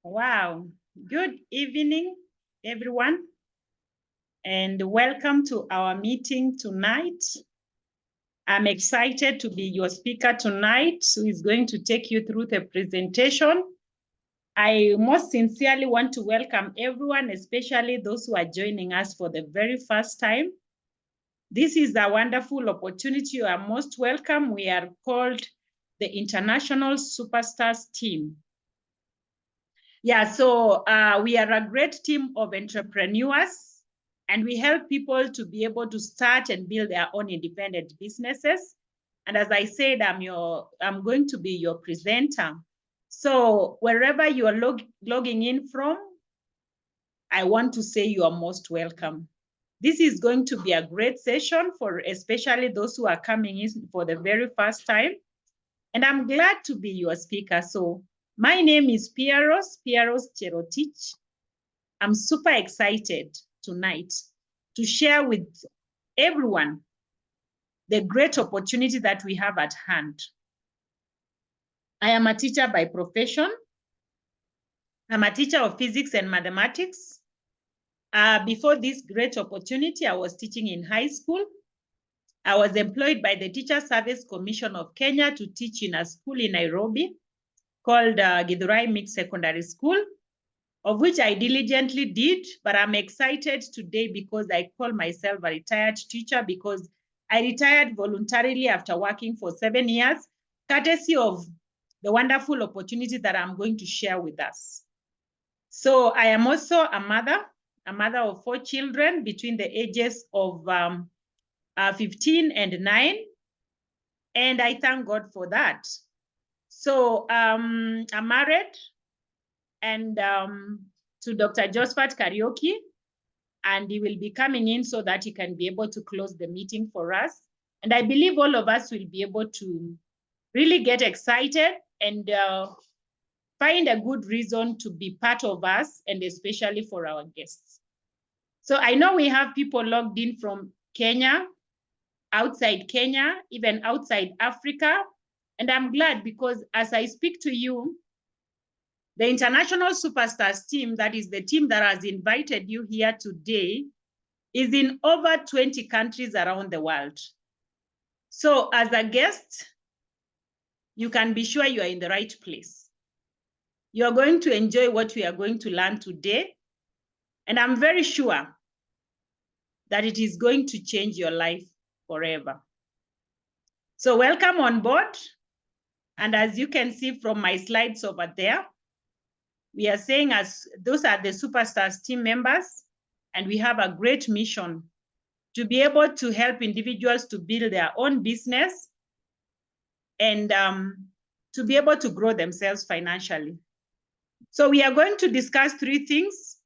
Wow. Good evening, everyone, and welcome to our meeting tonight. I'm excited to be your speaker tonight, who is going to take you through the presentation. I most sincerely want to welcome everyone, especially those who are joining us for the very first time. This is a wonderful opportunity. You are most welcome. We are called the International Superstars Team. Yeah, so we are a great team of entrepreneurs, and we help people to be able to start and build their own independent businesses. And as I said, I'm going to be your presenter. So wherever you are logging in from, I want to say you are most welcome. This is going to be a great session for especially those who are coming in for the very first time. And I'm glad to be your speaker. So my name is Dir Pearose C. I'm super excited tonight to share with everyone the great opportunity that we have at hand. I am a teacher by profession. I'm a teacher of physics and mathematics. Before this great opportunity, I was teaching in high school. I was employed by the Teacher Service Commission of Kenya to teach in a school in Nairobi called Githurai Mixed Secondary School, of which I diligently did, but I'm excited today because I call myself a retired teacher because I retired voluntarily after working for 7 years, courtesy of the wonderful opportunity that I'm going to share with us. So I am also a mother of 4 children between the ages of 15 and 9, and I thank God for that. So I'm married and to Dr. Josephat Karaoke, and he will be coming in so that he can be able to close the meeting for us. And I believe all of us will be able to really get excited and find a good reason to be part of us, and especially for our guests. So I know we have people logged in from Kenya, outside Kenya, even outside Africa. And I'm glad because as I speak to you, the International Superstars team, that is the team that has invited you here today, is in over 20 countries around the world. So as a guest, you can be sure you are in the right place. You are going to enjoy what we are going to learn today. And I'm very sure that it is going to change your life forever. So welcome on board. And as you can see from my slides over there, we are saying as those are the Superstars team members, and we have a great mission to be able to help individuals to build their own business and to be able to grow themselves financially. So we are going to discuss 3 things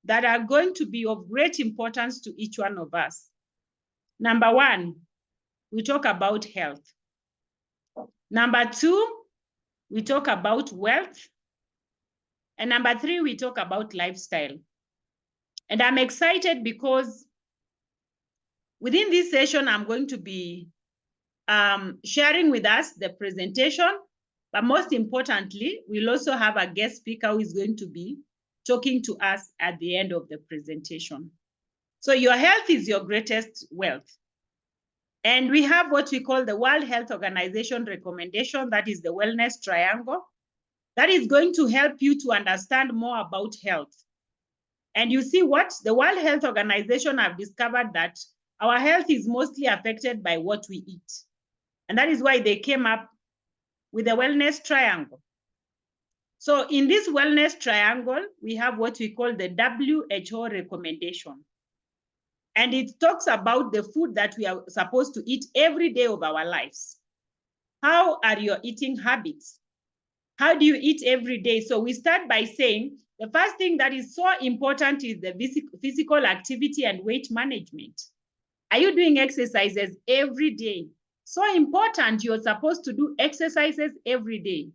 that are going to be of great importance to each one of us. Number 1, we talk about health. Number 2, we talk about wealth. And number 3, we talk about lifestyle. And I'm excited because within this session, I'm going to be sharing with us the presentation, but most importantly, we'll also have a guest speaker who is going to be talking to us at the end of the presentation. So your health is your greatest wealth. And we have what we call the World Health Organization recommendation, that is the wellness triangle. That is going to help you to understand more about health. And you see what? The World Health Organization have discovered that our health is mostly affected by what we eat. And that is why they came up with the wellness triangle. So in this wellness triangle, we have what we call the WHO recommendation. And it talks about the food that we are supposed to eat every day of our lives. How are your eating habits? How do you eat every day? So we start by saying the first thing that is so important is the physical activity and weight management. Are you doing exercises every day? So important, you're supposed to do exercises every day.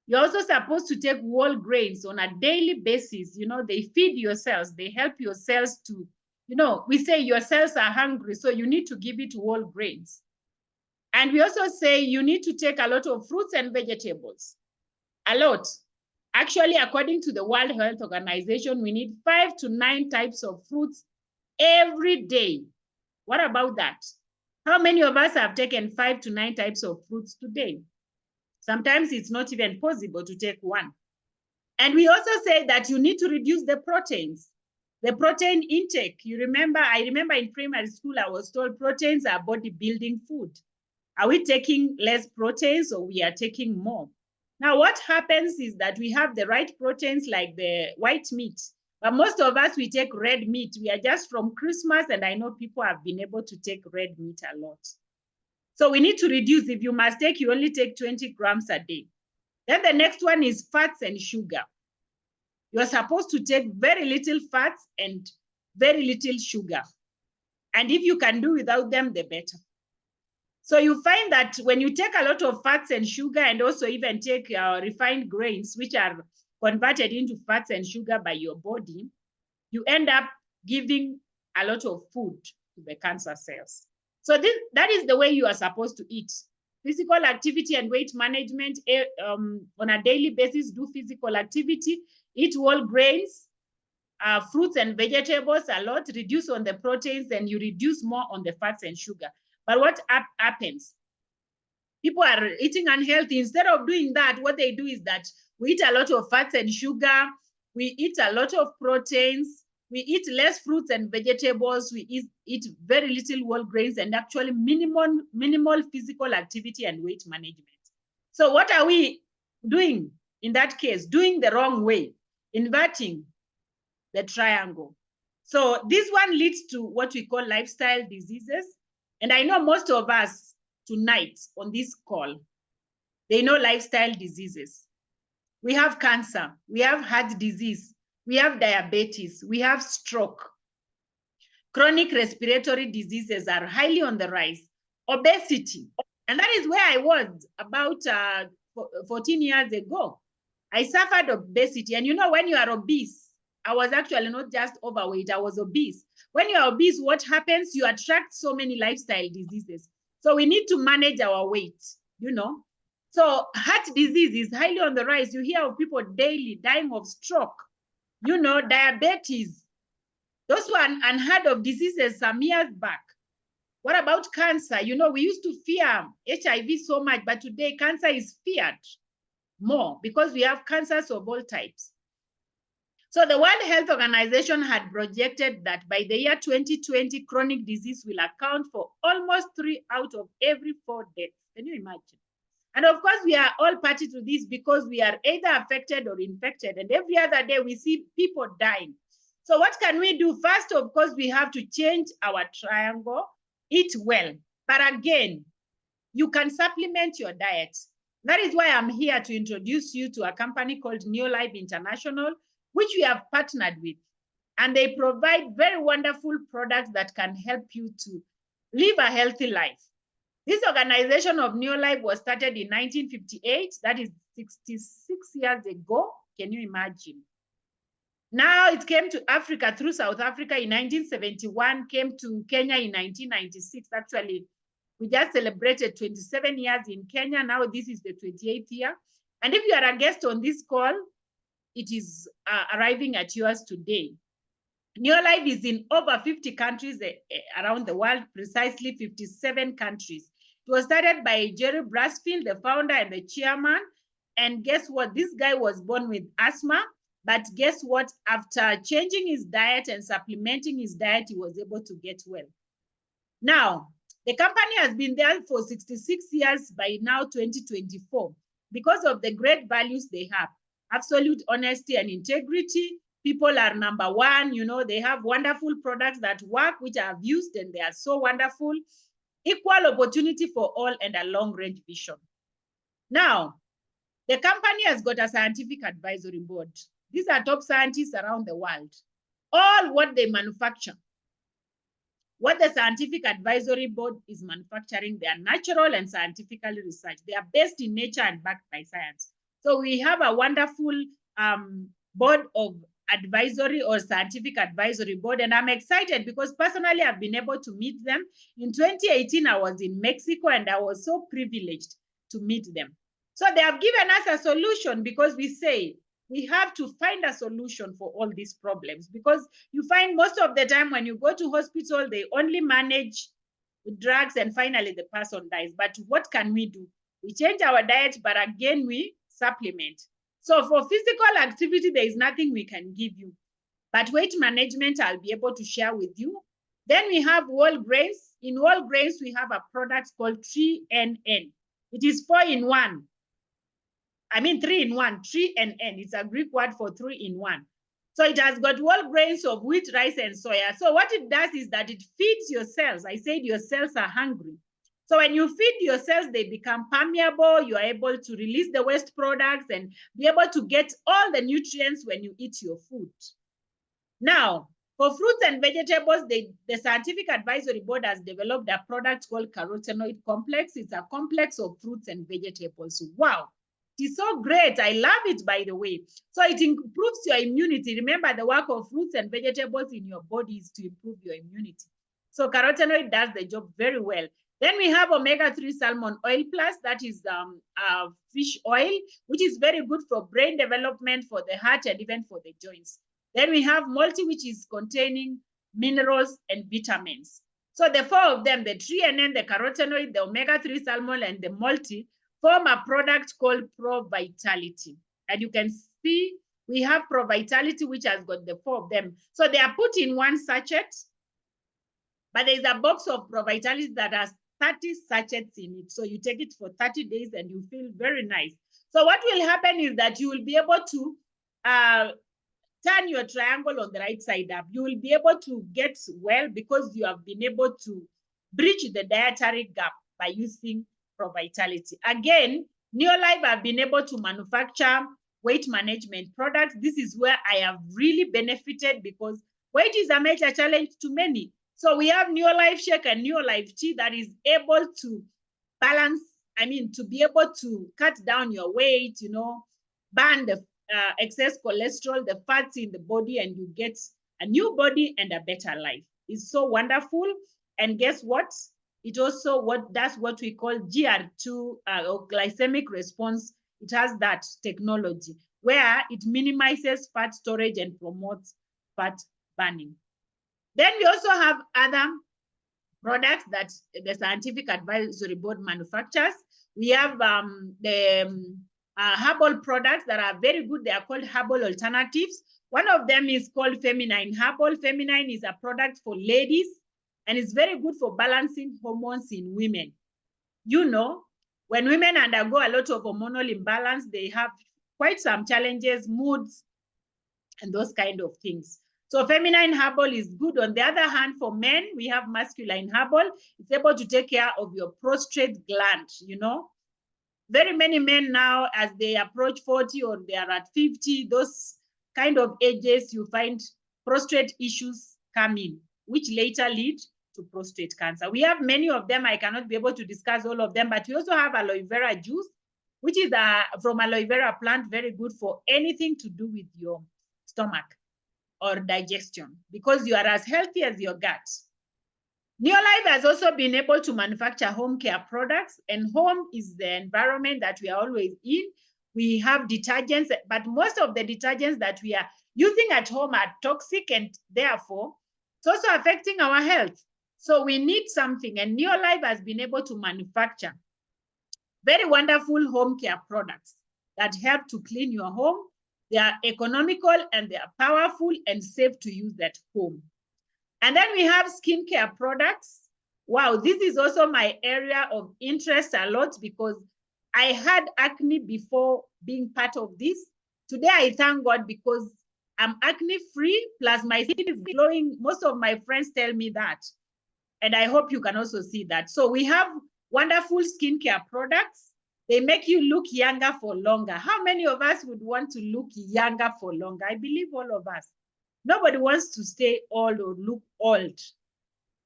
You're also supposed to take whole grains on a daily basis. You know, they feed your cells. They help your cells to, you know, we say your cells are hungry, so you need to give it whole grains. And we also say you need to take a lot of fruits and vegetables. A lot. Actually, according to the World Health Organization, we need 5 to 9 types of fruits every day. What about that? How many of us have taken 5 to 9 types of fruits today? Sometimes it's not even possible to take one. And we also say that you need to reduce the proteins, the protein intake. I remember in primary school, I was told proteins are bodybuilding food. Are we taking less proteins or we are taking more? Now, what happens is that we have the right proteins like the white meat, but most of us, we take red meat. We are just from Christmas, and I know people have been able to take red meat a lot. So we need to reduce. If you must take, you only take 20 grams a day. Then the next one is fats and sugar. You're supposed to take very little fats and very little sugar. And if you can do without them, the better. So you find that when you take a lot of fats and sugar and also even take refined grains, which are converted into fats and sugar by your body, you end up giving a lot of food to the cancer cells. So that is the way you are supposed to eat. Physical activity and weight management on a daily basis, do physical activity, eat whole grains, fruits and vegetables a lot, reduce on the proteins, and you reduce more on the fats and sugar. But what happens? People are eating unhealthy. Instead of doing that, what they do is that we eat a lot of fats and sugar, we eat a lot of proteins, we eat less fruits and vegetables, we eat very little whole grains, and actually minimal physical activity and weight management. So what are we doing in that case? Doing the wrong way, inverting the triangle. So this one leads to what we call lifestyle diseases. And I know most of us tonight on this call, they know lifestyle diseases. We have cancer, we have heart disease, we have diabetes, we have stroke. Chronic respiratory diseases are highly on the rise. Obesity, and that is where I was about 14 years ago. I suffered obesity, and you know, when you are obese, I was actually not just overweight, I was obese. When you are obese, what happens? You attract so many lifestyle diseases. So we need to manage our weight, you know. So heart disease is highly on the rise. You hear of people daily dying of stroke, you know, diabetes. Those were unheard of diseases some years back. What about cancer? You know, we used to fear HIV so much, but today cancer is feared more because we have cancers of all types. So the World Health Organization had projected that by the year 2020, chronic disease will account for almost 3 out of every 4 deaths. Can you imagine? And of course, we are all party to this because we are either affected or infected. And every other day, we see people dying. So what can we do? First, of course, we have to change our triangle, eat well. But again, you can supplement your diet. That is why I'm here to introduce you to a company called Neolife International, which we have partnered with. And they provide very wonderful products that can help you to live a healthy life. This organization of Neolife was started in 1958. That is 66 years ago. Can you imagine? Now it came to Africa through South Africa in 1971, came to Kenya in 1996. Actually, we just celebrated 27 years in Kenya. Now this is the 28th year. And if you are a guest on this call, it is arriving at yours today. Neolife is in over 50 countries around the world, precisely 57 countries. It was started by Jerry Brasfield, the founder and the chairman. And guess what? This guy was born with asthma. But guess what? After changing his diet and supplementing his diet, he was able to get well. Now, the company has been there for 66 years by now 2024 because of the great values they have. Absolute honesty and integrity. People are number one. You know, they have wonderful products that work, which I have used, and they are so wonderful. Equal opportunity for all and a long-range vision. Now, the company has got a scientific advisory board. These are top scientists around the world. All what they manufacture, what the scientific advisory board is manufacturing, they are natural and scientifically researched. They are based in nature and backed by science. So we have a wonderful board of advisory or scientific advisory board. And I'm excited because personally I've been able to meet them. In 2018, I was in Mexico and I was so privileged to meet them. So they have given us a solution because we say, We have to find a solution for all these problems, because you find most of the time when you go to hospital, they only manage drugs and finally the person dies. But what can we do? We change our diet, but again, we supplement. So for physical activity, there is nothing we can give you. But weight management, I'll be able to share with you. Then we have whole grains. In whole grains, we have a product called 3NN. It is 4-in-1. I mean 3-in-1, 3NN. It's a Greek word for 3-in-1. So it has got whole grains of wheat, rice, and soya. So what it does is that it feeds your cells. I said your cells are hungry. So when you feed your cells, they become permeable. You are able to release the waste products and be able to get all the nutrients when you eat your food. Now, for fruits and vegetables, the Scientific Advisory Board has developed a product called carotenoid complex. It's a complex of fruits and vegetables. Wow, it is so great. I love it, by the way. So it improves your immunity. Remember, the work of fruits and vegetables in your body is to improve your immunity. So carotenoid does the job very well. Then we have omega-3 salmon oil plus, that is fish oil, which is very good for brain development, for the heart, and even for the joints. Then we have multi, which is containing minerals and vitamins. So the four of them, the 3NN, the carotenoid, the omega-3 salmon, and the multi, form a product called Pro Vitality. And you can see we have Pro Vitality, which has got the four of them. So they are put in one sachet, but there's a box of Pro Vitality that has 30 sachets in it. So you take it for 30 days and you feel very nice. So what will happen is that you will be able to turn your triangle on the right side up. You will be able to get well because you have been able to bridge the dietary gap by using Pro Vitality. Again, Neolife have been able to manufacture weight management products. This is where I have really benefited because weight is a major challenge to many. So we have Neolife Shake and Neolife Tea that is able to balance, to be able to cut down your weight, burn the excess cholesterol, the fats in the body, and you get a new body and a better life. It's so wonderful. And guess what? It also does what we call GR2 or glycemic response. It has that technology where it minimizes fat storage and promotes fat burning. Then we also have other products that the Scientific Advisory Board manufactures. We have the herbal products that are very good. They are called herbal alternatives. One of them is called Feminine Herbal. Feminine is a product for ladies, and it's very good for balancing hormones in women. When women undergo a lot of hormonal imbalance, they have quite some challenges, moods, and those kind of things. So Feminine Herbal is good. On the other hand, for men, we have Masculine Herbal. It's able to take care of your prostate gland, Very many men now, as they approach 40 or they are at 50, those kind of ages, you find prostate issues come in, which later lead to prostate cancer. We have many of them. I cannot be able to discuss all of them, but we also have aloe vera juice, which is from aloe vera plant, very good for anything to do with your stomach or digestion, because you are as healthy as your gut. Neolife has also been able to manufacture home care products, and home is the environment that we are always in. We have detergents, but most of the detergents that we are using at home are toxic, and therefore it's also affecting our health. So we need something, and Neolife has been able to manufacture very wonderful home care products that help to clean your home. They are economical and they are powerful and safe to use at home. And then we have skincare products. Wow, this is also my area of interest a lot because I had acne before being part of this. Today, I thank God because I'm acne free, plus my skin is glowing. Most of my friends tell me that. And I hope you can also see that. So we have wonderful skincare products. They make you look younger for longer. How many of us would want to look younger for longer? I believe all of us. Nobody wants to stay old or look old.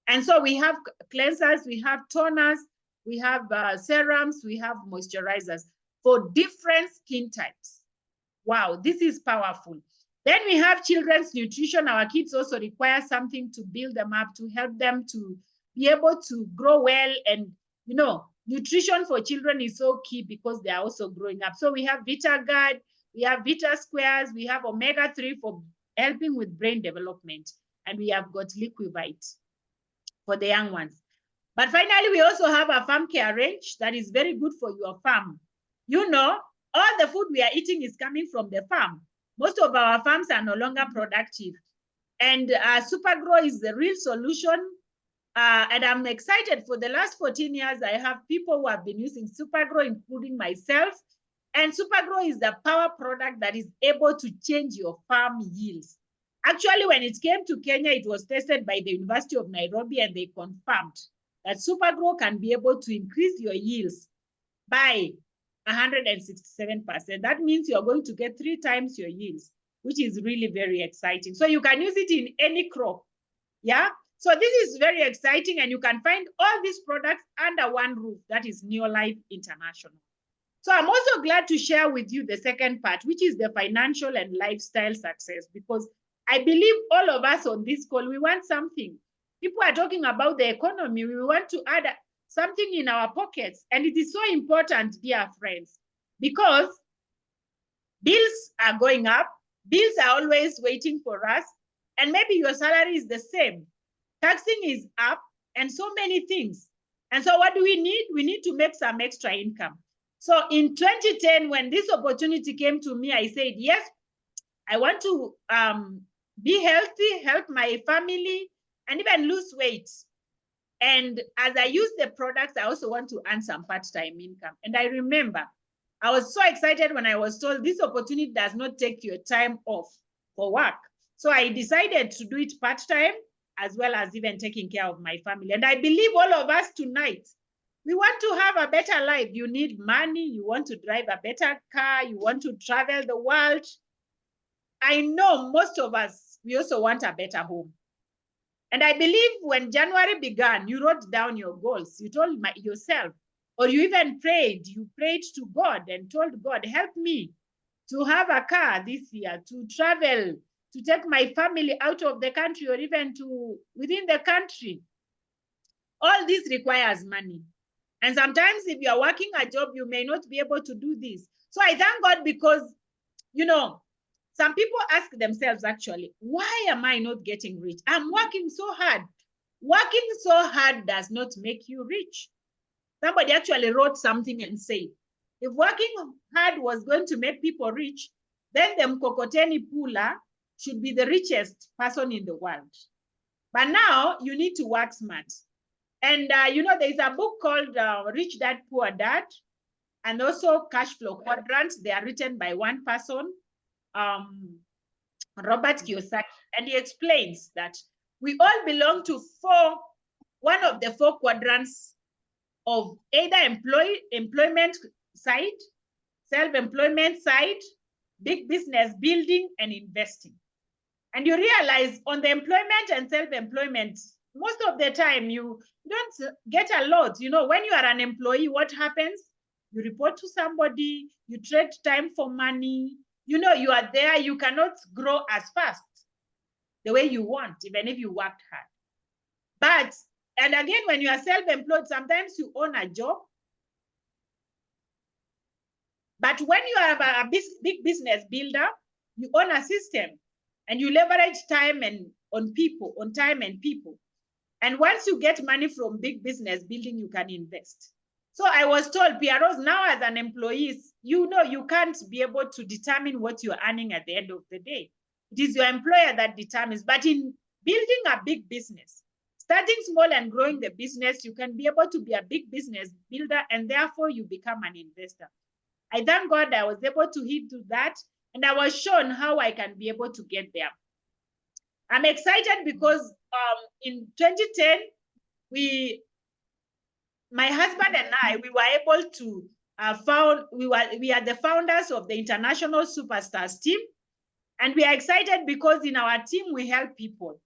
And so we have cleansers, we have toners, we have serums, we have moisturizers for different skin types. Wow, this is powerful. Then we have children's nutrition. Our kids also require something to build them up, to help them to be able to grow well. And, nutrition for children is so key because they are also growing up. So we have VitaGuard, We have Vita Squares. We have omega-3 for helping with brain development. And we have got Liquivite for the young ones. But finally, we also have a farm care range that is very good for your farm. You know, all the food we are eating is coming from the farm. Most of our farms are no longer productive. And Supergrow is the real solution. And I'm excited. For the last 14 years, I have people who have been using Supergrow, including myself. And Supergrow is the power product that is able to change your farm yields. Actually, when it came to Kenya, it was tested by the University of Nairobi, and they confirmed that Supergrow can be able to increase your yields by 167%. That means you're going to get 3 times your yields, which is really very exciting. So you can use it in any crop. Yeah. So this is very exciting, and you can find all these products under one roof. That is Neolife International. So I'm also glad to share with you the second part, which is the financial and lifestyle success, because I believe all of us on this call, we want something. People are talking about the economy. We want to add something in our pockets. And it is so important, dear friends, because bills are going up. Bills are always waiting for us. And maybe your salary is the same. Taxing is up, and so many things. And so what do we need? We need to make some extra income. So in 2010, when this opportunity came to me, I said, yes, I want to be healthy, help my family, and even lose weight. And as I use the products, I also want to earn some part-time income. And I remember, I was so excited when I was told this opportunity does not take your time off for work. So I decided to do it part-time, as well as even taking care of my family. And I believe all of us tonight, we want to have a better life. You need money. You want to drive a better car. You want to travel the world. I know most of us, we also want a better home. And I believe when January began, you wrote down your goals. You told yourself, or you even prayed. You prayed to God and told God, help me to have a car this year, to travel, to take my family out of the country, or even to within the country. All this requires money. And sometimes if you are working a job, you may not be able to do this. So I thank God, because, you know, some people ask themselves, actually, why am I not getting rich? I'm working so hard. Working so hard does not make you rich. Somebody actually wrote something and said, if working hard was going to make people rich, then the Mkokoteni puller should be the richest person in the world. But now you need to work smart. And, you know, there's a book called Rich Dad, Poor Dad, and also Cash Flow Quadrants. They are written by one person, Robert Kiyosaki. And he explains that we all belong to one of the 4 quadrants of either employment side, self-employment side, big business building, and investing. And you realize on the employment and self-employment, most of the time you don't get a lot. You know, when you are an employee, what happens? You report to somebody, you trade time for money. You know, you are there, you cannot grow as fast the way you want, even if you worked hard. But, and again, when you are self-employed, sometimes you own a job. But when you are a big business builder, you own a system, and you leverage time and on time and people. And once you get money from big business building, you can invest. So I was told, Pearose, now as an employee, you know, you can't be able to determine what you're earning at the end of the day. It is your employer that determines. But in building a big business, starting small and growing the business, you can be able to be a big business builder, and therefore you become an investor. I thank God I was able to hit to that, and I was shown how I can be able to get there. I'm excited because in 2010, my husband and I, we were able to we are the founders of the International Superstars team. And we are excited because in our team, we help people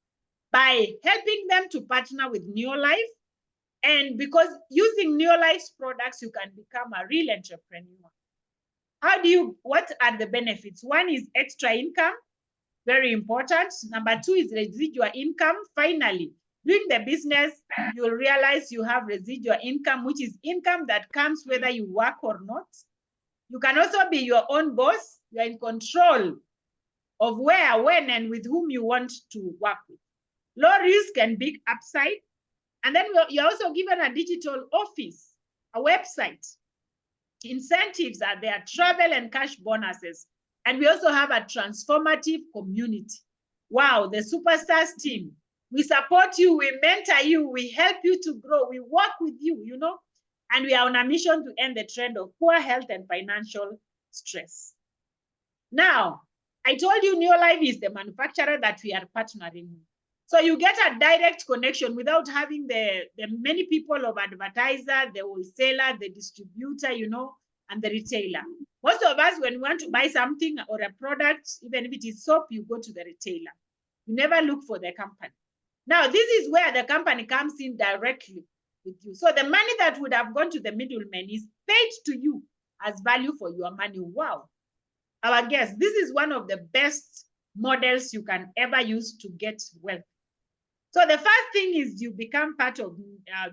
by helping them to partner with Neolife. And because using Neolife's products, you can become a real entrepreneur. What are the benefits? One is extra income, very important. Number 2 is residual income. Finally, doing the business, you'll realize you have residual income, which is income that comes whether you work or not. You can also be your own boss. You are in control of where, when, and with whom you want to work with. Low risk and big upside. And then you're also given a digital office, a website. Incentives are there, travel and cash bonuses. And we also have a transformative community. Wow, the Superstars team. We support you, we mentor you, we help you to grow, we work with you, you know, and we are on a mission to end the trend of poor health and financial stress. Now, I told you Neolife is the manufacturer that we are partnering with. So you get a direct connection without having the many people of advertiser, the wholesaler, the distributor, you know, and the retailer. Most of us, when we want to buy something or a product, even if it is soap, you go to the retailer. You never look for the company. Now, this is where the company comes in directly with you. So the money that would have gone to the middleman is paid to you as value for your money. Wow. Our guest, this is one of the best models you can ever use to get wealth. So the first thing is you become part of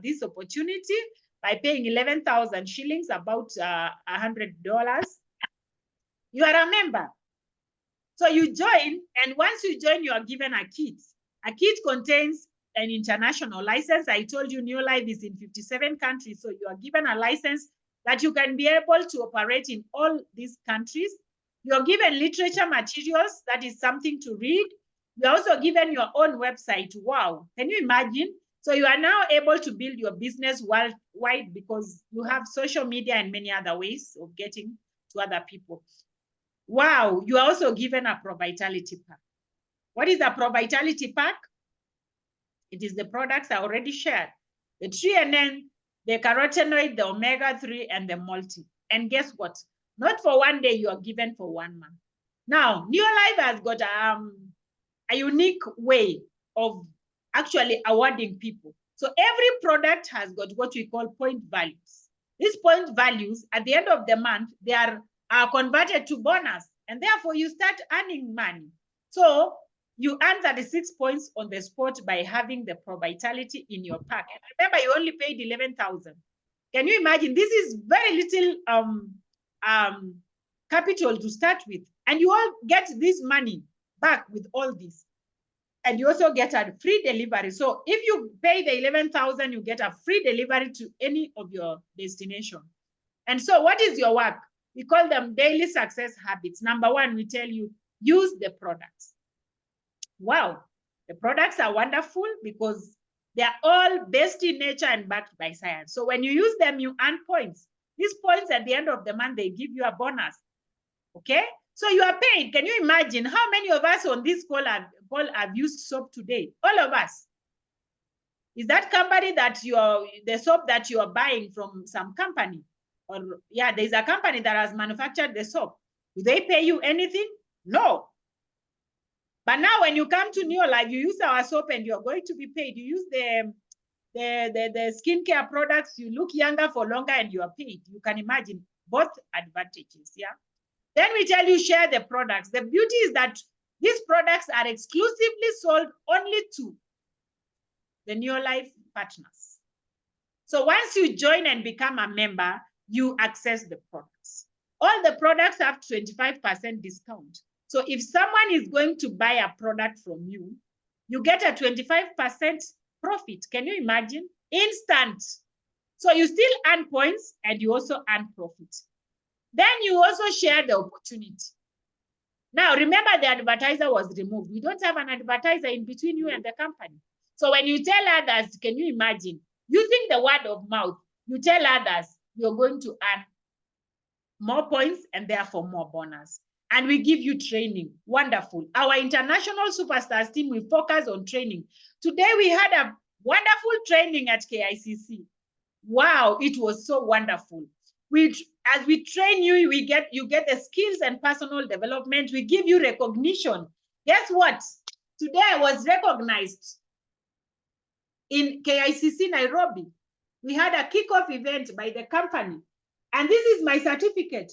this opportunity by paying 11,000 shillings, about $100. You are a member. So you join, and once you join, you are given a kit. A kit contains an international license. I told you Neolife is in 57 countries, so you are given a license that you can be able to operate in all these countries. You're given literature materials, that is something to read. You're also given your own website. Wow, can you imagine? So you are now able to build your business worldwide because you have social media and many other ways of getting to other people. Wow, you are also given a Pro-Vitality pack. What is a Pro-Vitality pack? It is the products I already shared. The TNN, the carotenoid, the omega-3, and the multi. And guess what? Not for one day, you are given for 1 month. Now, Neolife has got a unique way of actually awarding people. So every product has got what we call point values. These point values, at the end of the month, they are converted to bonus, and therefore you start earning money. So you earn 36 points on the spot by having the Pro-Vitality in your pack. And remember, you only paid 11,000. Can you imagine? This is very little capital to start with, and you all get this money back with all this. And you also get a free delivery. So if you pay the 11,000, you get a free delivery to any of your destination. And so what is your work? We call them daily success habits. Number one, we tell you, use the products. Wow, the products are wonderful because they are all based in nature and backed by science. So when you use them, you earn points. These points at the end of the month, they give you a bonus. Okay? So you are paid. Can you imagine how many of us on this call have used soap today? All of us. Is that company that the soap that you are buying from some company? Or yeah, there's a company that has manufactured the soap. Do they pay you anything? No. But now when you come to Neolife, you use our soap and you're going to be paid. You use the skincare products, you look younger for longer and you are paid. You can imagine both advantages, yeah? Then we tell you share the products. The beauty is that these products are exclusively sold only to the Neolife partners. So once you join and become a member, you access the products. All the products have 25% discount. So if someone is going to buy a product from you, you get a 25% profit. Can you imagine? Instant. So you still earn points and you also earn profit. Then you also share the opportunity. Now, remember the advertiser was removed. We don't have an advertiser in between you and the company. So when you tell others, can you imagine? Using the word of mouth, you tell others you're going to earn more points and therefore more bonus. And we give you training. Wonderful. Our international superstars team, we focus on training. Today we had a wonderful training at KICC. Wow, it was so wonderful. As we train you, you get the skills and personal development. We give you recognition. Guess what? Today I was recognized in KICC Nairobi. We had a kickoff event by the company. And this is my certificate.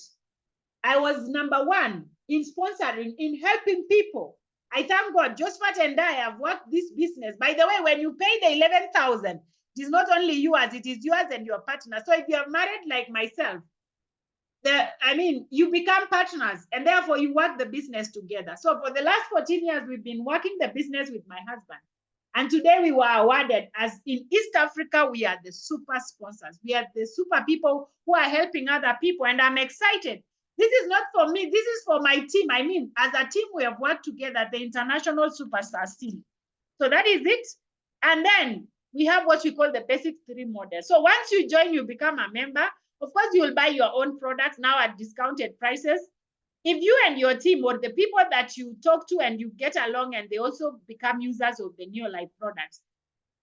I was #1 in sponsoring, in helping people. I thank God, Josephat and I have worked this business. By the way, when you pay the 11,000, it is not only yours, it is yours and your partner. So if you are married like myself, you become partners, and therefore you work the business together. So for the last 14 years, we've been working the business with my husband. And today we were awarded as in East Africa, we are the super sponsors. We are the super people who are helping other people. And I'm excited. This is not for me. This is for my team. I mean, as a team, we have worked together, the International Superstars team. So that is it. And then we have what we call the basic 3 model. So once you join, you become a member. Of course, you will buy your own products now at discounted prices. If you and your team or the people that you talk to and you get along and they also become users of the Neolife products,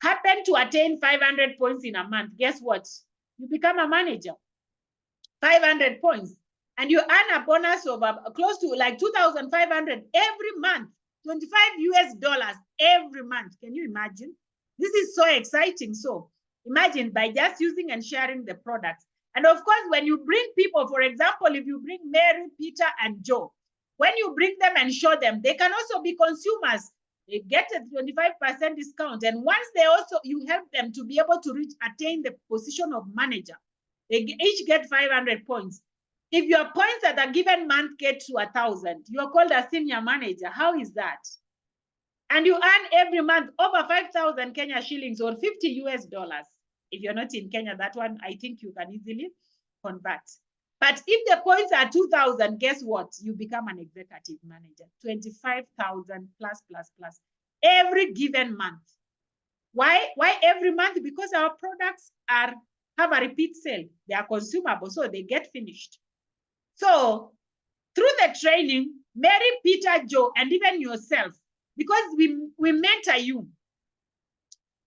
happen to attain 500 points in a month, guess what? You become a manager. 500 points. And you earn a bonus of close to like 2,500 every month, 25 US dollars every month. Can you imagine? This is so exciting. So imagine by just using and sharing the products. And of course, when you bring people, for example, if you bring Mary, Peter, and Joe, when you bring them and show them, they can also be consumers. They get a 25% discount. And once they also, you help them to be able to attain the position of manager, they each get 500 points. If your points at a given month get to 1,000, you're called a senior manager. How is that? And you earn every month over 5,000 Kenya shillings or 50 US dollars. If you're not in Kenya, that one, I think you can easily convert. But if the points are 2,000, guess what? You become an executive manager. 25,000 plus, plus, plus every given month. Why every month? Because our products have a repeat sale. They are consumable, so they get finished. So through the training, Mary, Peter, Joe, and even yourself, because we mentor you,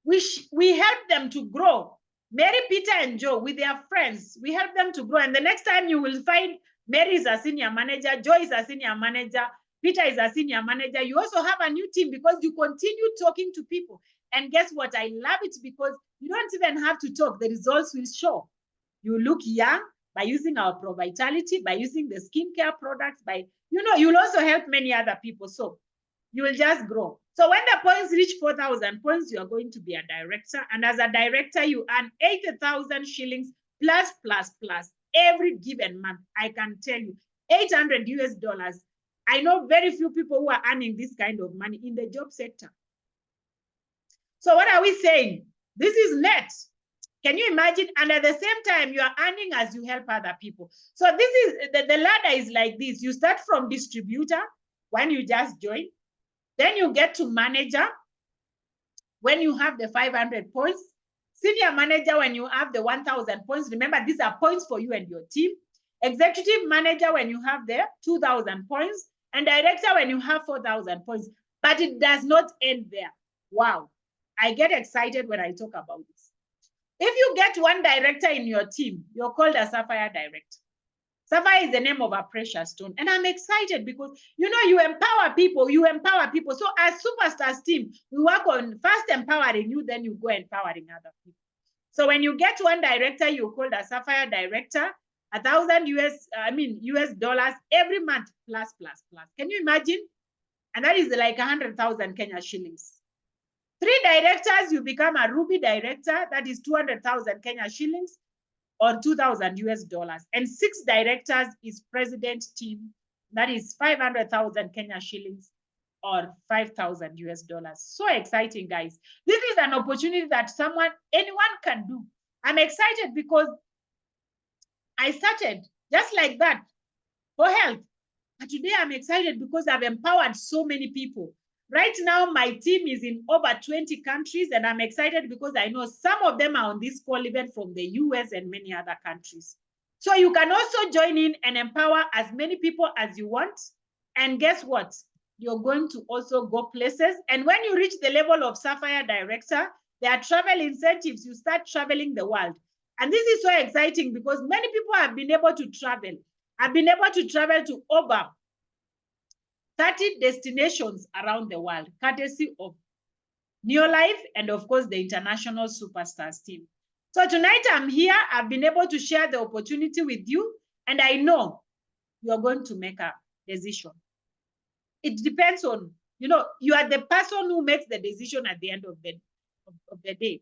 we help them to grow. Mary, Peter, and Joe with their friends, we help them to grow. And the next time you will find Mary is a senior manager, Joe is a senior manager, Peter is a senior manager. You also have a new team because you continue talking to people. And guess what? I love it because you don't even have to talk. The results will show. You look young by using our Pro Vitality, by using the skincare products, you'll also help many other people. So you will just grow. So when the points reach 4,000 points, you are going to be a director. And as a director, you earn 80,000 shillings plus, plus, plus every given month. I can tell you, 800 US dollars. I know very few people who are earning this kind of money in the job sector. So what are we saying? This is net. Can you imagine? And at the same time, you are earning as you help other people. So this is, the ladder is like this. You start from distributor when you just join. Then you get to manager when you have the 500 points. Senior manager when you have the 1,000 points. Remember, these are points for you and your team. Executive manager when you have the 2,000 points. And director when you have 4,000 points. But it does not end there. Wow. I get excited when I talk about this. If you get one director in your team, you're called a Sapphire director. Sapphire is the name of a precious stone. And I'm excited because, you empower people. So as Superstars team, we work on first empowering you, then you go empowering other people. So when you get one director, you're called a Sapphire director, 1,000 US dollars every month, plus, plus, plus. Can you imagine? And that is like 100,000 Kenya shillings. 3 directors, you become a Ruby director, that is 200,000 Kenya shillings or 2,000 US dollars. And 6 directors is president team, that is 500,000 Kenya shillings or 5,000 US dollars. So exciting, guys. This is an opportunity that anyone can do. I'm excited because I started just like that for health. But today I'm excited because I've empowered so many people. Right now, my team is in over 20 countries, and I'm excited because I know some of them are on this call even from the US and many other countries. So you can also join in and empower as many people as you want. And guess what? You're going to also go places. And when you reach the level of Sapphire Director, there are travel incentives. You start traveling the world. And this is so exciting because many people have been able to travel. I've been able to travel to over 30 destinations around the world, courtesy of Neolife and, of course, the International Superstars team. So tonight I'm here. I've been able to share the opportunity with you, and I know you're going to make a decision. It depends on, you are the person who makes the decision at the end of the day.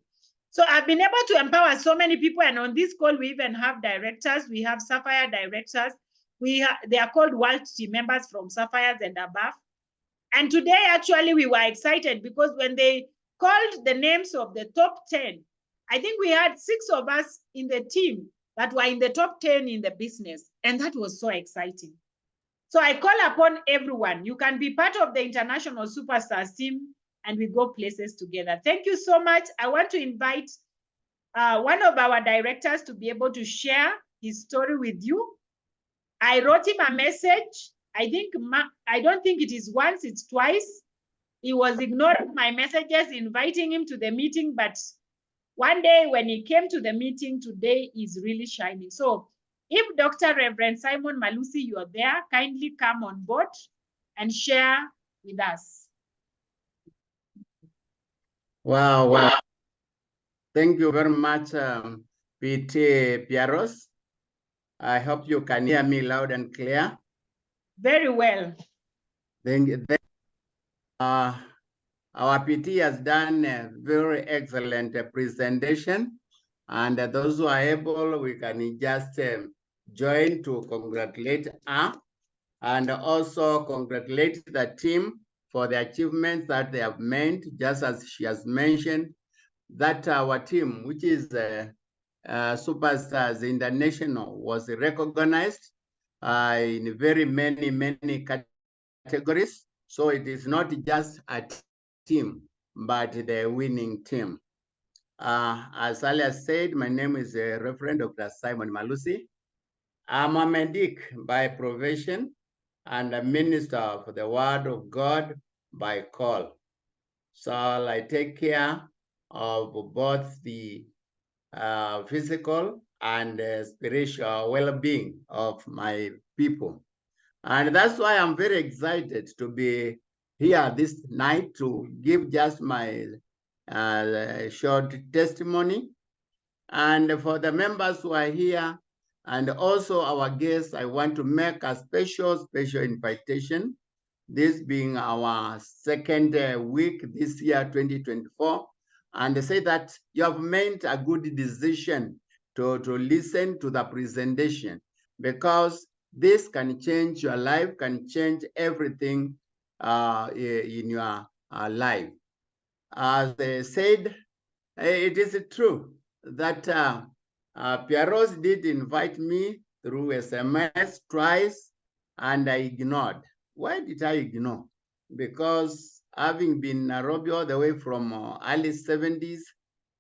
So I've been able to empower so many people, and on this call, we even have directors. We have Sapphire directors. They are called world team members from Sapphires and above. And today, actually, we were excited because when they called the names of the top 10, I think we had 6 of us in the team that were in the top 10 in the business. And that was so exciting. So I call upon everyone. You can be part of the International Superstars team and we go places together. Thank you so much. I want to invite one of our directors to be able to share his story with you. I wrote him a message. I don't think it is once, it's twice. He was ignoring my messages, inviting him to the meeting, but one day when he came to the meeting today, he's really shining. So if Dr. Reverend Simon Malusi, you are there, kindly come on board and share with us. Wow. Thank you very much, Dir Pearose. I hope you can hear me loud and clear. Very well. Thank you. Our PT has done a very excellent presentation, and those who are able, we can just join to congratulate her, and also congratulate the team for the achievements that they have made, just as she has mentioned, that our team, which is Superstars International, was recognized in very many categories. So it is not just a team, but the winning team. As earlier said, my name is Reverend Dr. Simon Malusi. I'm a medic by profession and a minister of the Word of God by call. So I take care of both the physical and spiritual well-being of my people. And that's why I'm very excited to be here this night to give just my short testimony. And for the members who are here and also our guests, I want to make a special invitation. This being our second week this year, 2024, and they say that you have made a good decision to listen to the presentation, because this can change your life, can change everything in your life. As they said, it is true that Pearose did invite me through SMS twice, and I ignored. Why did I ignore? Because having been Nairobi all the way from early 70s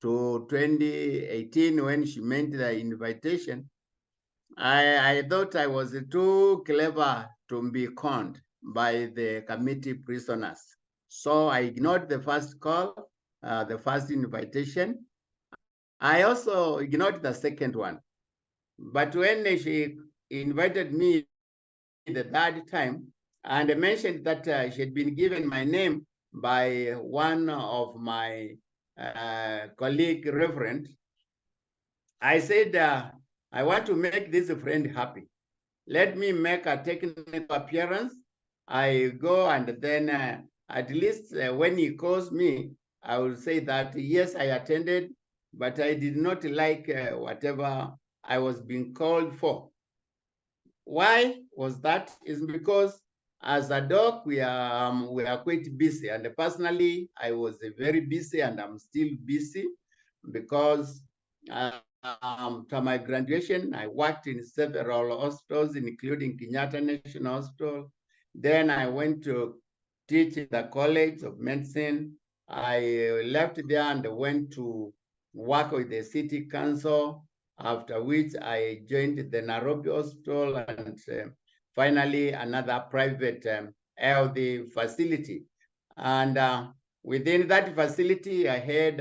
to 2018 when she made the invitation, I thought I was too clever to be conned by the committee prisoners. So I ignored the first call, the first invitation. I also ignored the second one. But when she invited me the third time and mentioned that she had been given my name by one of my colleague reverend, I said, I want to make this friend happy. Let me make a technical appearance. I go, and then at least when he calls me, I will say that, yes, I attended, but I did not like whatever I was being called for. Why was that? Is because as a doc, we are quite busy. And personally, I was very busy, and I'm still busy because after my graduation, I worked in several hospitals, including Kenyatta National Hospital. Then I went to teach in the College of Medicine. I left there and went to work with the city council, after which I joined the Nairobi Hospital and finally another private healthy facility. And within that facility, I had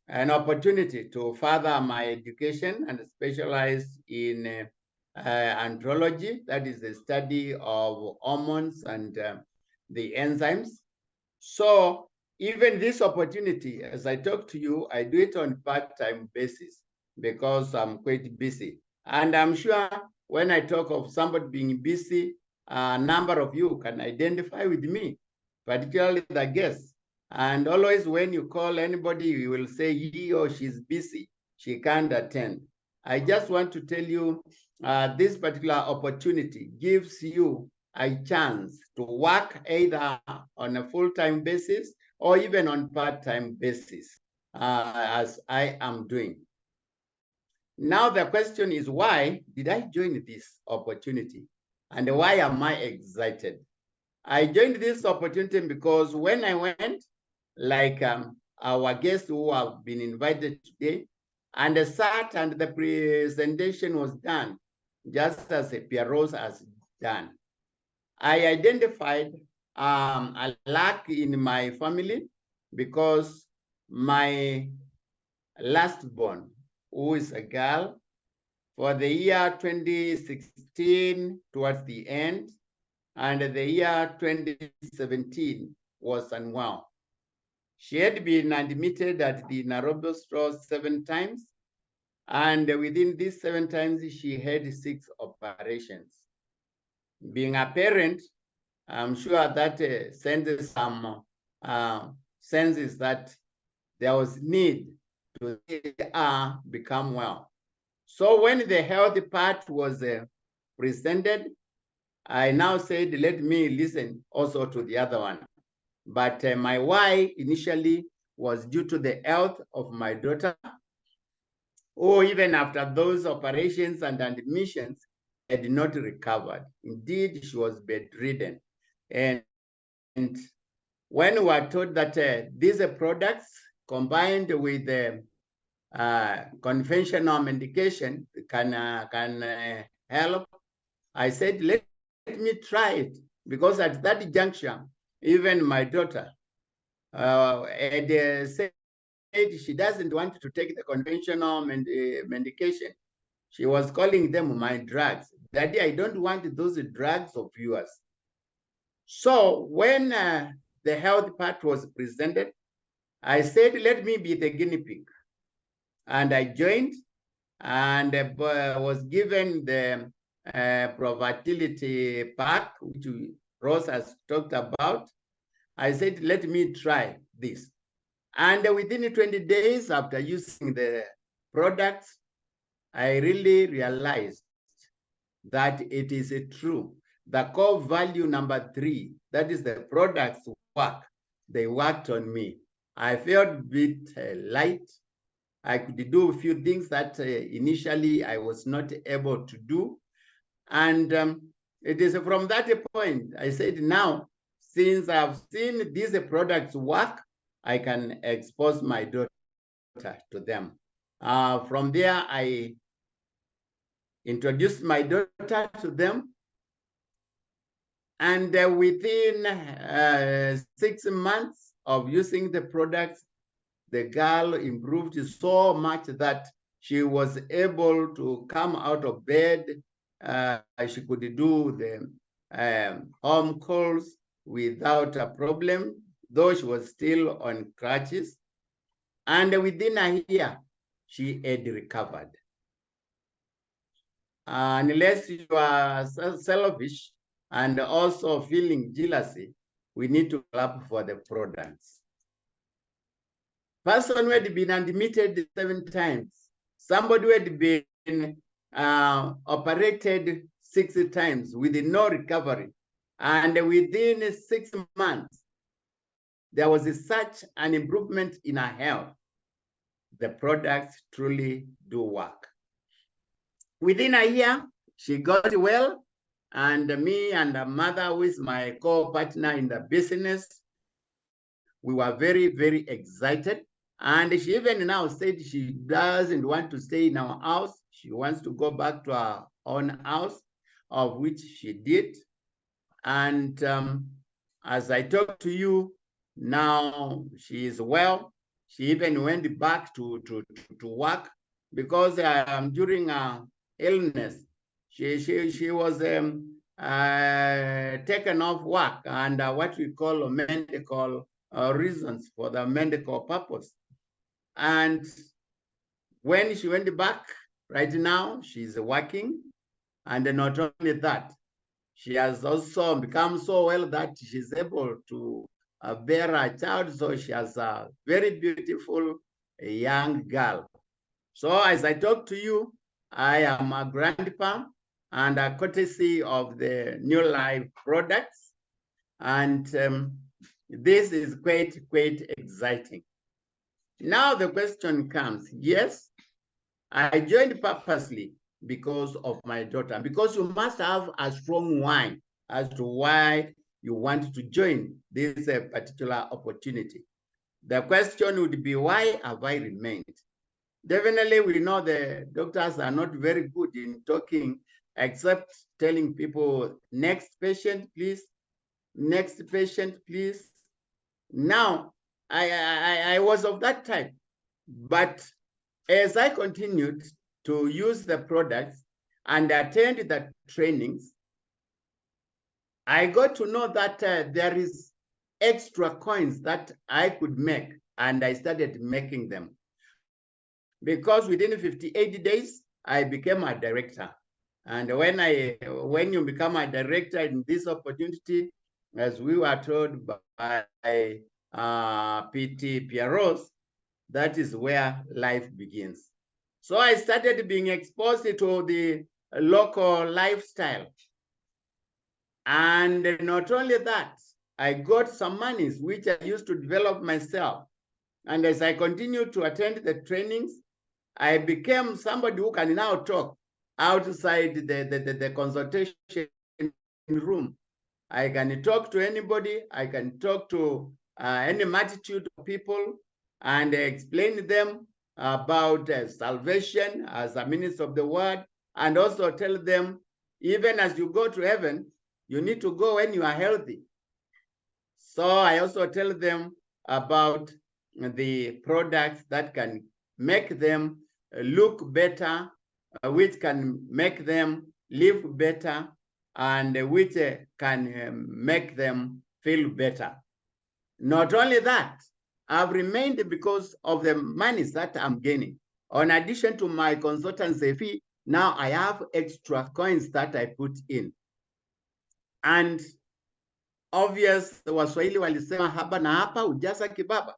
an opportunity to further my education and specialize in andrology, that is the study of hormones and the enzymes. So even this opportunity, as I talk to you, I do it on part-time basis because I'm quite busy. And I'm sure when I talk of somebody being busy, a number of you can identify with me, particularly the guests. And always when you call anybody, you will say he or she's busy, she can't attend. I just want to tell you this particular opportunity gives you a chance to work either on a full-time basis or even on part-time basis, as I am doing. Now the question is, why did I join this opportunity? And why am I excited? I joined this opportunity because when I went, like our guests who have been invited today, and I sat and the presentation was done, just as Dir Pearose has done. I identified a lack in my family because my last born, who is a girl, for the year 2016 towards the end, and the year 2017 was unwell. She had been admitted at the Nairobi store 7 times, and within these 7 times, she had 6 operations. Being a parent, I'm sure that sends some senses that there was need to see her become well. So when the health part was presented, I now said, let me listen also to the other one. But my why initially was due to the health of my daughter, who even after those operations and admissions had not recovered. Indeed, she was bedridden. And when we were told that these products combined with the conventional medication can help, I said, let me try it. Because at that juncture, even my daughter had said she doesn't want to take the conventional medication. She was calling them my drugs. Daddy, I don't want those drugs of yours. So when the health part was presented, I said, let me be the guinea pig. And I joined and was given the probability pack, which Rose has talked about. I said, let me try this. And within 20 days after using the products, I really realized that it is true. The core value number 3, that is the products work, they worked on me. I felt a bit light. I could do a few things that initially I was not able to do. And it is from that point, I said, now, since I've seen these products work, I can expose my daughter to them. From there, I introduced my daughter to them. And within 6 months of using the products, the girl improved so much that she was able to come out of bed. She could do the home calls without a problem, though she was still on crutches. And within a year, she had recovered. Unless you are selfish and also feeling jealousy, we need to clap for the products. Person who had been admitted 7 times, somebody who had been operated 6 times with no recovery, and within 6 months, there was such an improvement in her health. The products truly do work. Within a year, she got well, and me and her mother, who is my co-partner in the business, we were very, very excited. And she even now said she doesn't want to stay in our house. She wants to go back to her own house, of which she did. And as I talk to you, now she is well. She even went back to work because during her illness, she was taken off work and what we call medical reasons for the medical purpose. And when she went back, right now, she's working. And not only that, she has also become so well that she's able to bear a child, so she has a very beautiful young girl. So as I talk to you, I am a grandpa and a courtesy of the New Life products. And this is quite exciting. Now the question comes, yes, I joined purposely because of my daughter, because you must have a strong why as to why you want to join this particular opportunity. The question would be, why have I remained? Definitely, we know the doctors are not very good in talking, except telling people, next patient, please, next patient, please. Now, I was of that type, but as I continued to use the products and attend the trainings, I got to know that there is extra coins that I could make, and I started making them. Because within 58 days, I became a director. And when you become a director in this opportunity, as we were told by PT Pearose, that is where life begins. So I started being exposed to the local lifestyle. And not only that, I got some monies which I used to develop myself. And as I continued to attend the trainings, I became somebody who can now talk outside the consultation room. I can talk to anybody. I can talk to any multitude of people and explain them about salvation as a minister of the word, and also tell them, even as you go to heaven, you need to go when you are healthy. So I also tell them about the products that can make them look better, which can make them live better, and which can make them feel better. Not only that, I've remained because of the monies that I'm gaining. In addition to my consultancy fee, now I have extra coins that I put in. And obvious, Waswahili walisema haba na hapa ujaza kibaba.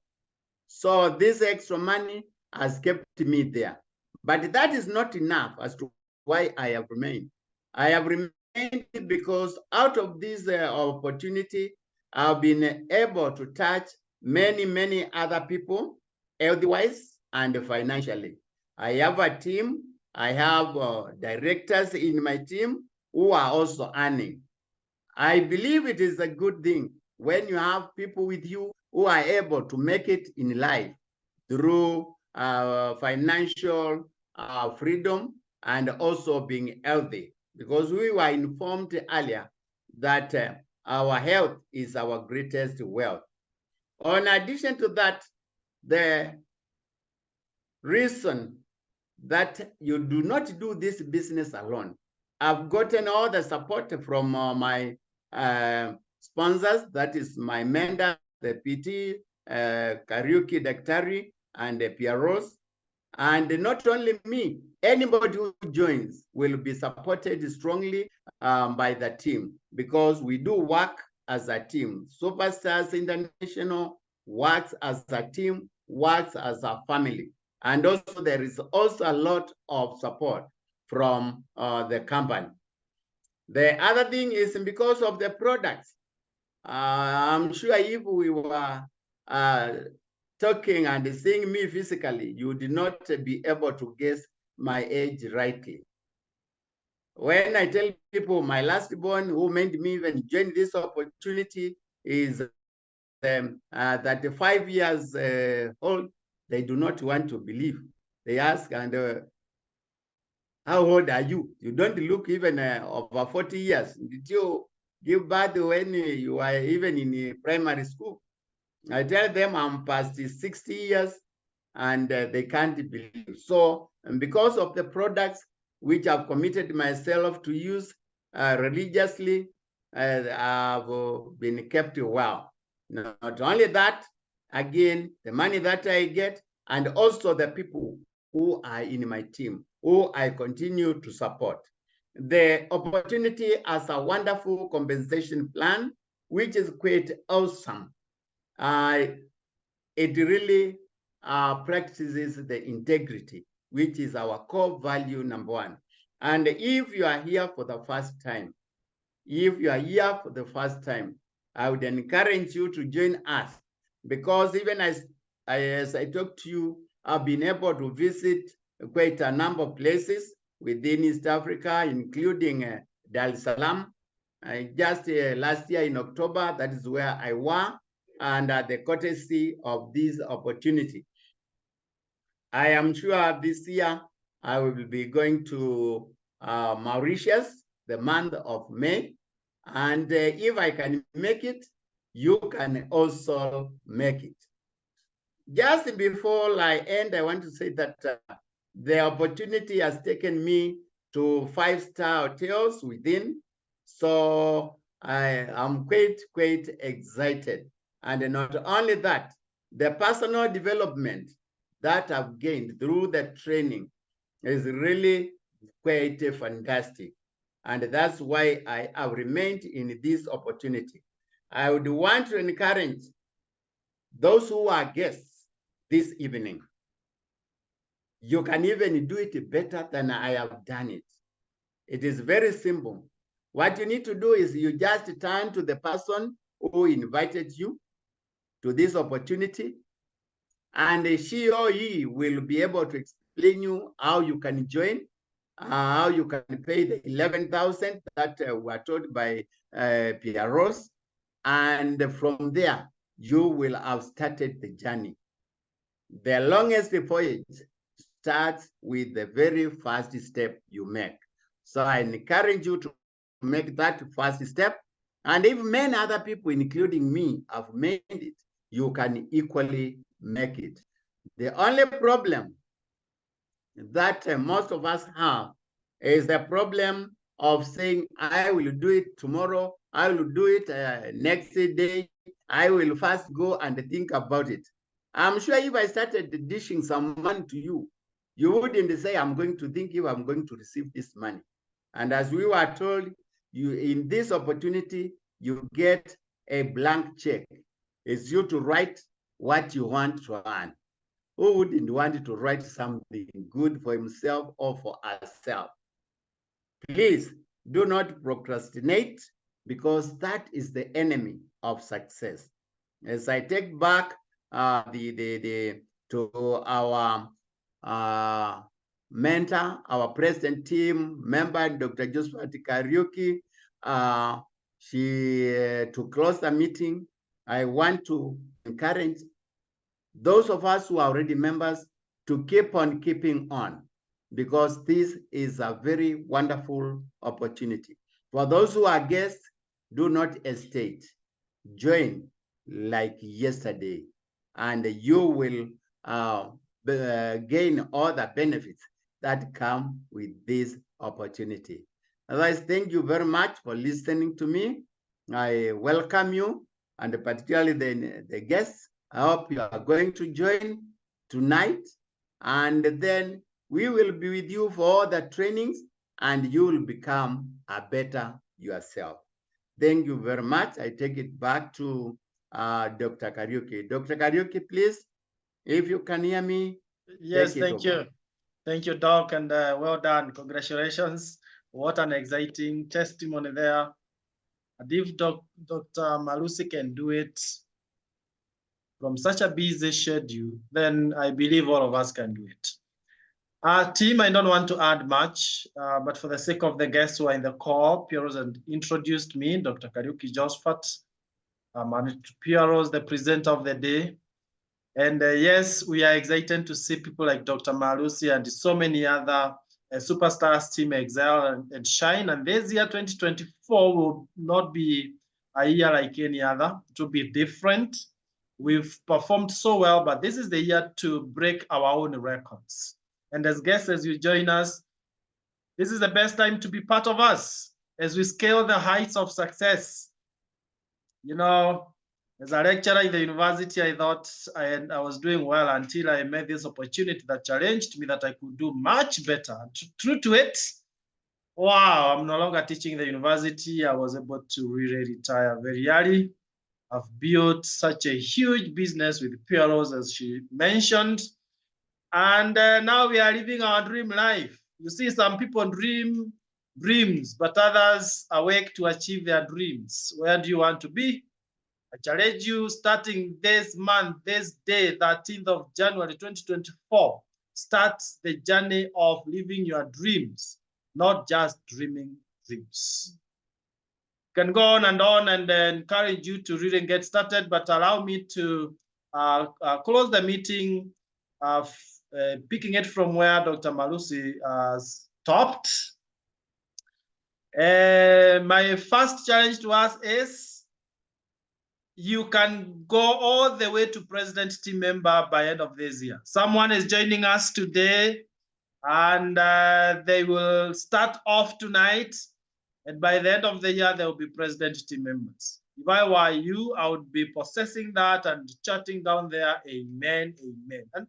So this extra money has kept me there. But that is not enough as to why I have remained. I have remained because out of this opportunity, I've been able to touch many other people, health-wise and financially. I have a team. I have directors in my team who are also earning. I believe it is a good thing when you have people with you who are able to make it in life through financial freedom and also being healthy. Because we were informed earlier that our health is our greatest wealth. In addition to that, the reason that you do not do this business alone. I've gotten all the support from my sponsors, that is my mentor, the PT, Kariuki Daktari, and Pearose. And not only me, anybody who joins will be supported strongly by the team, because we do work as a team. Superstars International works as a team, works as a family. And also there is also a lot of support from the company. The other thing is because of the products. I'm sure if we were talking and seeing me physically, you did not be able to guess my age rightly. When I tell people my last born who made me even join this opportunity is 35 years old, they do not want to believe. They ask, and how old are you? You don't look even over 40 years. Did you give birth when you were even in primary school? I tell them I'm past 60 years, and they can't believe. So, and because of the products which I've committed myself to use religiously, I've been kept well. Not only that, again, the money that I get, and also the people who are in my team, who I continue to support. The opportunity as a wonderful compensation plan, which is quite awesome. it really practices the integrity, which is our core value number one. And if you are here for the first time, I would encourage you to join us, because even as I talked to you, I've been able to visit quite a number of places within East Africa, including Dar es Salaam. Just last year in October, that is where I was, and the courtesy of this opportunity. I am sure this year I will be going to Mauritius, the month of May. And if I can make it, you can also make it. Just before I end, I want to say that the opportunity has taken me to 5-star hotels within. So I am quite excited. And not only that, the personal development that I've gained through the training is really quite fantastic. And that's why I have remained in this opportunity. I would want to encourage those who are guests this evening. You can even do it better than I have done it. It is very simple. What you need to do is you just turn to the person who invited you to this opportunity, and she or he will be able to explain you how you can join, how you can pay the 11,000 that were told by Pearose, and from there you will have started the journey. The longest voyage starts with the very first step you make. So I encourage you to make that first step. And if many other people, including me, have made it, you can equally make it. The only problem that most of us have is the problem of saying, I will do it tomorrow, I will do it next day, I will first go and think about it. I'm sure if I started dishing some money to you, you wouldn't say, I'm going to think if I'm going to receive this money. And as we were told, you in this opportunity, you get a blank check. It's you to write what you want to earn. Who wouldn't want to write something good for himself or for herself? Please do not procrastinate, because that is the enemy of success. As I take back to our mentor, our president team member, Dr. Josephat Kariuki, to close the meeting, I want to encourage those of us who are already members to keep on keeping on, because this is a very wonderful opportunity. For those who are guests, do not hesitate. Join like yesterday, and you will gain all the benefits that come with this opportunity. Otherwise, thank you very much for listening to me. I welcome you, and particularly the guests. I hope you are going to join tonight, and then we will be with you for all the trainings, and you will become a better yourself. Thank you very much. I take it back to Dr. Kariuki. Dr. Kariuki, please, if you can hear me. Yes, thank you. Thank you, Doc, and well done. Congratulations. What an exciting testimony there. And if Dr. Malusi can do it from such a busy schedule, then I believe all of us can do it. Team, I don't want to add much, but for the sake of the guests who are in the call, Pearose introduced me, Dr. Kariuki Josephat, Pearose, the presenter of the day. And yes, we are excited to see people like Dr. Malusi and so many other superstars team excel and shine. And this year, 2024, will not be a year like any other. It will be different. We've performed so well, but this is the year to break our own records. And as guests, as you join us, this is the best time to be part of us as we scale the heights of success. You know, as a lecturer in the university, I thought I was doing well until I met this opportunity that challenged me that I could do much better. True to it, wow, I'm no longer teaching in the university. I was able to really retire very early. have built such a huge business with Pearose, as she mentioned. And now we are living our dream life. You see, some people dream dreams, but others awake to achieve their dreams. Where do you want to be? I challenge you, starting this month, this day, 13th of January 2024, start the journey of living your dreams, not just dreaming dreams. Can go on and encourage you to really get started, but allow me to close the meeting, picking it from where Dr. Malusi stopped. My first challenge to us is you can go all the way to president team member by end of this year. Someone is joining us today, and they will start off tonight. And by the end of the year, there will be president team members. If I were you, I would be possessing that and chatting down there, amen, amen. And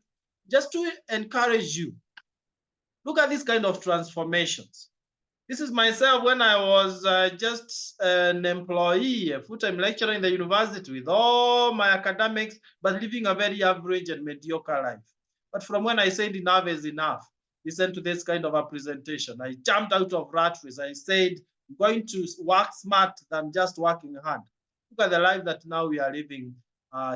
just to encourage you, look at this kind of transformations. This is myself when I was just an employee, a full-time lecturer in the university with all my academics, but living a very average and mediocre life. But from when I said enough is enough, listen to this kind of a presentation. I jumped out of rat race. I said, I'm going to work smart than just working hard. Look at the life that now we are living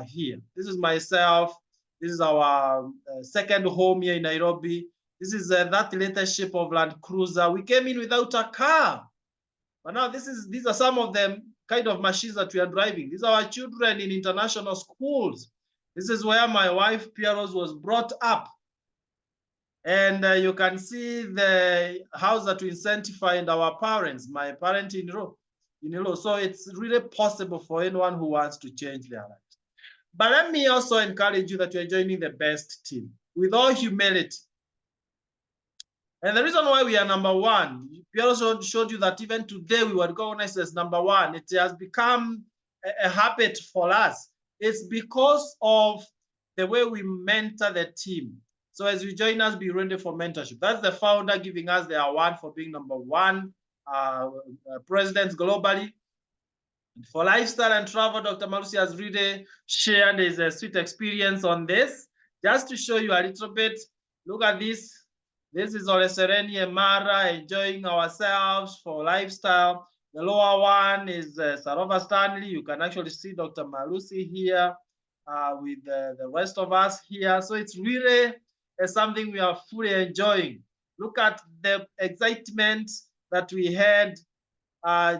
here. This is myself. This is our second home here in Nairobi. This is that latest shape of Land Cruiser. We came in without a car, but now these are some of the kind of machines that we are driving. These are our children in international schools. This is where my wife Pearose was brought up, and you can see the house that we incentivize our parents, my parent in law. So it's really possible for anyone who wants to change their life. But let me also encourage you that you are joining the best team with all humility. And the reason why we are number one, Pearose showed you that even today we were recognized as number one. It has become a habit for us. It's because of the way we mentor the team. So as you join us, be ready for mentorship. That's the founder giving us the award for being number one presidents globally. And for lifestyle and travel, Dr. Malusi has really shared his sweet experience on this. Just to show you a little bit, look at this. This is Ole Sereni and Mara enjoying ourselves for lifestyle. The lower one is Sarova Stanley. You can actually see Dr. Malusi here with the rest of us here. So it's really something we are fully enjoying. Look at the excitement that we had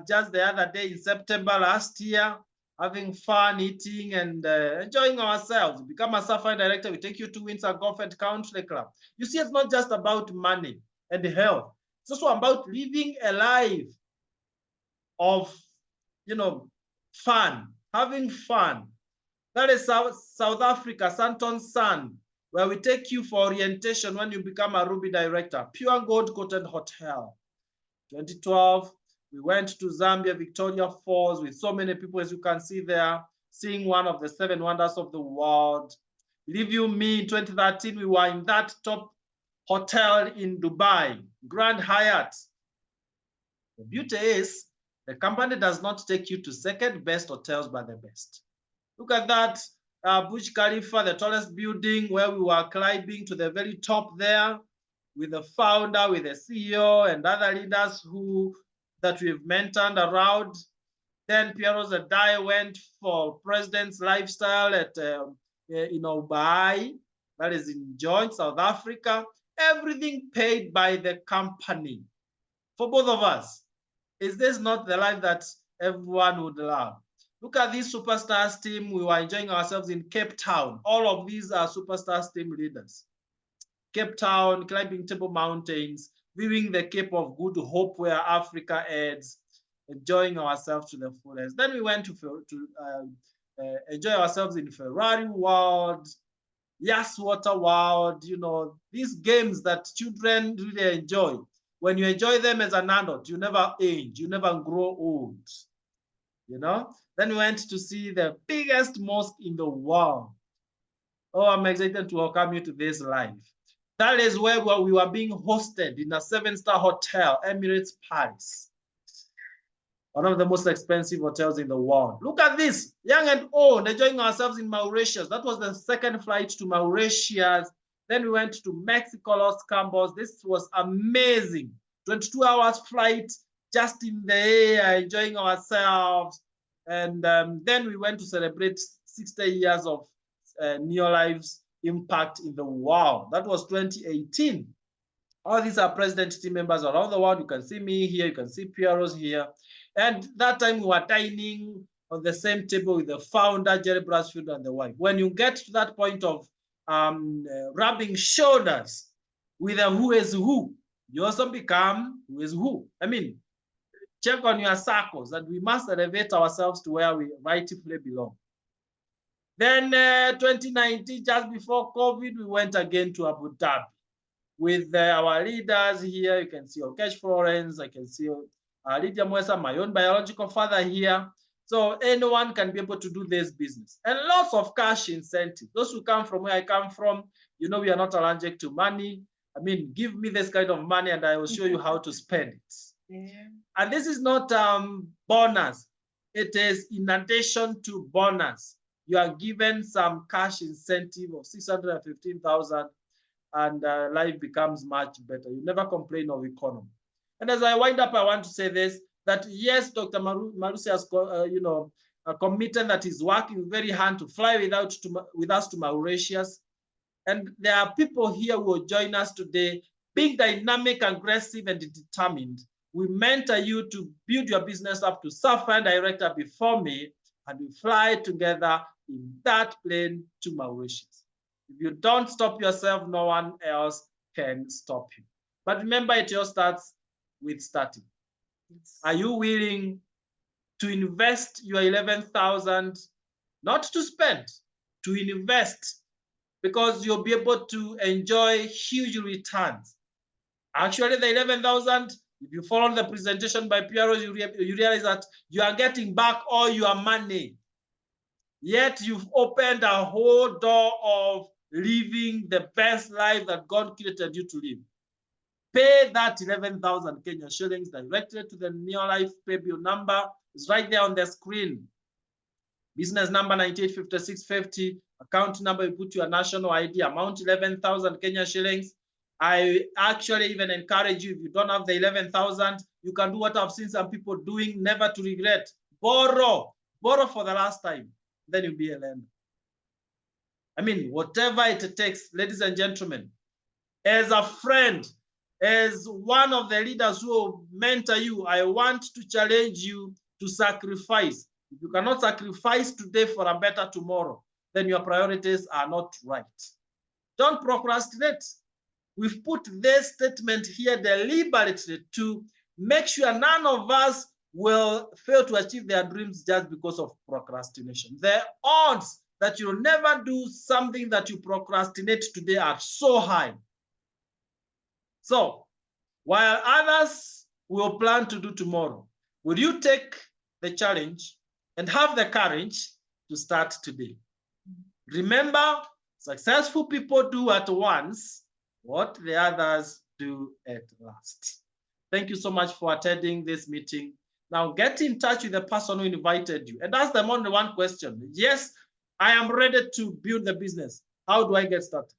just the other day in September last year, having fun, eating, and enjoying ourselves. Become a Sapphire Director, we take you to Windsor Golf and Country Club. You see, it's not just about money and health. It's also about living a life of, fun, having fun. That is South Africa, Santon Sun, where we take you for orientation when you become a Ruby Director. Pure Gold Coated Hotel. 2012, we went to Zambia, Victoria Falls, with so many people, as you can see there, seeing one of the 7 wonders of the world. Believe you me, in 2013, we were in that top hotel in Dubai, Grand Hyatt. The beauty is, the company does not take you to second best hotels, but the best. Look at that, Burj Khalifa, the tallest building, where we were climbing to the very top there, with the founder, with the CEO, and other leaders that we've mentored around. Then Pearose and I went for President's Lifestyle at Dubai, that is in George, South Africa. Everything paid by the company for both of us. Is this not the life that everyone would love? Look at this Superstars team. We were enjoying ourselves in Cape Town. All of these are Superstars team leaders. Cape Town, climbing Table Mountains, viewing the Cape of Good Hope where Africa ends, enjoying ourselves to the fullest. Then we went to enjoy ourselves in Ferrari World, Yas Water World, these games that children really enjoy. When you enjoy them as an adult, you never age, you never grow old, Then we went to see the biggest mosque in the world. Oh, I'm excited to welcome you to this life. That is where we were being hosted in a 7-star hotel, Emirates Paris. one of the most expensive hotels in the world. Look at this, young and old, enjoying ourselves in Mauritius. That was the second flight to Mauritius. Then we went to Mexico, Los Cabos. This was amazing. 22 hours flight, just in the air, enjoying ourselves. And then we went to celebrate 60 years of Neolife's impact in the world. That was 2018. All these are president team members around the world. You can see me here, you can see Dir Pearose here. And that time we were dining on the same table with the founder, Jerry Brasfield, and the wife. When you get to that point of rubbing shoulders with a who is who, you also become who is who. I mean, check on your circles, and we must elevate ourselves to where we rightfully belong. Then 2019, just before COVID, we went again to Abu Dhabi with our leaders here. You can see Okesh Florence, I can see Lydia Mwesa, my own biological father here. So anyone can be able to do this business. And lots of cash incentives. Those who come from where I come from, you know we are not allergic to money. I mean, give me this kind of money and I will show you how to spend it. Yeah. And this is not bonus. It is in addition to bonus. You are given some cash incentive of 615,000 and life becomes much better. You never complain of economy. And as I wind up, I want to say this, that yes, Dr. Malusi has committed that he's working very hard to fly with us to Mauritius. And there are people here who will join us today, being dynamic, aggressive, and determined. We mentor you to build your business up to software director before me, and we fly together in that plane to Mauritius. If you don't stop yourself, no one else can stop you. But remember, it all starts with starting. Yes. Are you willing to invest your 11,000, not to spend, to invest, because you'll be able to enjoy huge returns? Actually, the 11,000, if you follow the presentation by Dir Pearose, you realize that you are getting back all your money. Yet you've opened a whole door of living the best life that God created you to live. Pay that 11,000 Kenya shillings directly to the Neolife pay bill number. It's right there on the screen. Business number 985650. Account number, you put your national ID, amount 11,000 Kenya shillings. I actually even encourage you, if you don't have the 11,000, you can do what I've seen some people doing, never to regret. Borrow for the last time, then you'll be a lender. I mean, whatever it takes, ladies and gentlemen, as a friend, as one of the leaders who will mentor you, I want to challenge you to sacrifice. If you cannot sacrifice today for a better tomorrow, then your priorities are not right. Don't procrastinate. We've put this statement here deliberately to make sure none of us will fail to achieve their dreams just because of procrastination. The odds that you'll never do something that you procrastinate today are so high. So, while others will plan to do tomorrow, will you take the challenge and have the courage to start today? Remember, successful people do at once what the others do at last. Thank you so much for attending this meeting. Now get in touch with the person who invited you and ask them only one question. Yes, I am ready to build the business. How do I get started?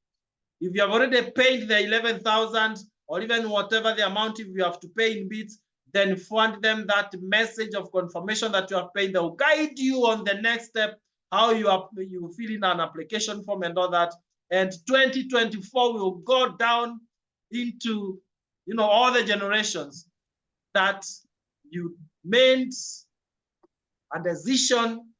If you have already paid the 11,000 or even whatever the amount if you have to pay in bits, then forward them that message of confirmation that you have paid. They'll guide you on the next step, how you fill in an application form and all that. And 2024 will go down into, all the generations that you made a decision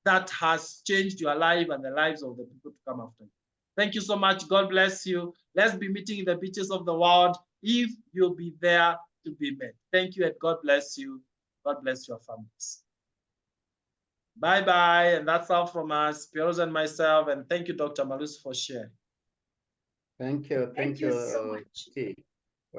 that has changed your life and the lives of the people to come after you. Thank you so much. God bless you. Let's be meeting in the beaches of the world if you'll be there to be met. Thank you and God bless you. God bless your families. Bye-bye. And that's all from us, Dir Pearose and myself. And thank you, Dr. Malusi, for sharing. Thank you. Thank you so much.